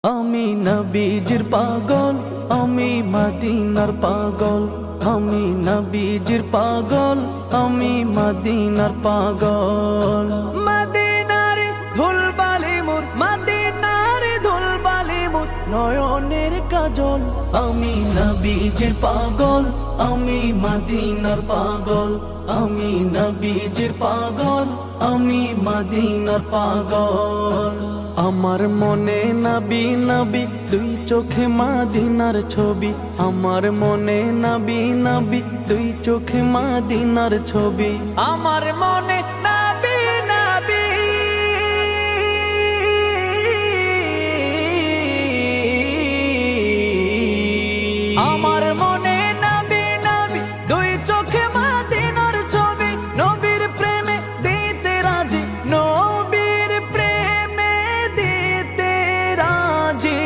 আমি নবীজির পাগল, আমি মদিনার পাগল। আমি নবীজির পাগল, আমি মদিনার পাগল। মদিনার ধুলবালি মোর, মদিনার ধুলবালি মোর নয়নের কাজল। আমি নবীজির পাগল, আমি মদিনার পাগল। আমি নবীজির পাগল, আমি মদিনার পাগল। আমার মনে নবী নবী, দুই চোখে মদিনার ছবি। আমার মনে নবী নবী, দুই চোখে মদিনার ছবি। আমার মনে নবী নবী, আমার মনে নবী নবী, দুই চোখে মদিনার ছবি। নবীর প্রেমে দিতে রাজি, নবীর প্রেমে দিতে রাজি,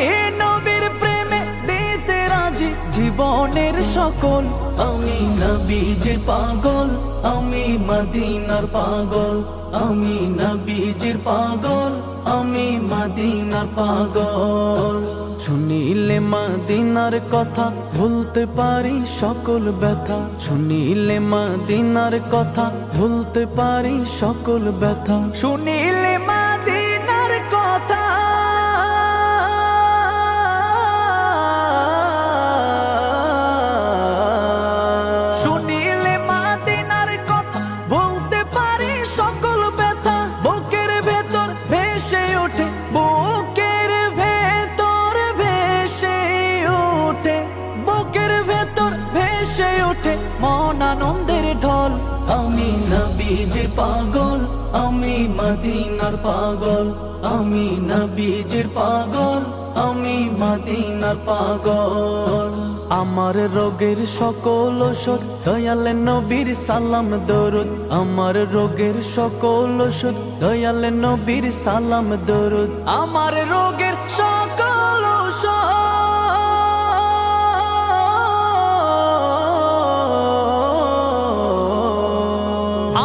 নবীর প্রেমে দিতে রাজি জীবনের সকল। আমি নবীজির পাগল, আমি মদিনার পাগল। আমি নবীজির পাগল, আমি মদিনার পাগল। শুনিলে মদিনার কথা ভুলতে পারি সকল ব্যথা। শুনিলে মদিনার কথা ভুলতে পারি সকল ব্যথা। শুনিলে মদিনার কথা, শুনিলে মদিনার কথা ভুলতে পারি সকল ব্যথা। বুকের ভেতর ভেসে ওঠে, বুকের ভেতর ভেসে ওঠে, বুকের ভেতর ভেসে ওঠে মন আনন্দের ঢল। আমি নবীজির পাগল, আমি মদিনার পাগল। আমি নবীজির পাগল, আমি মদিনার পাগল। আমার রোগের সকল ওষুধ দয়াল নবীর সালাম দরুদ। আমার রোগের সকল ওষুধ দয়াল নবীর সালাম দরুদ। আমার রোগের সকল ওষুধ,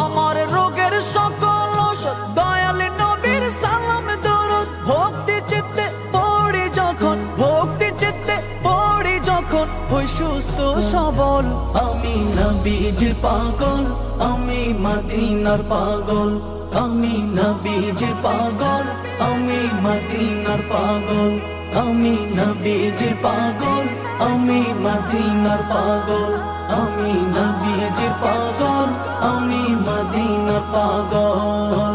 আমার রোগের সকল ওষুধ দয়াল নবীর সালাম দরুদ। ভক্তি চিত্তে পড়ি যখন, ভক্তি চিত্তে পড়ি যখন হই সুস্থ সবল। আমি নবীজির পাগল, আমি মদিনার পাগল। আমি নবীজির পাগল, আমি মদিনার পাগল। আমি নবীজির পাগল, আমি মদিনার পাগল। আমি নবীজির পাগল, আমি মদিনার পাগল।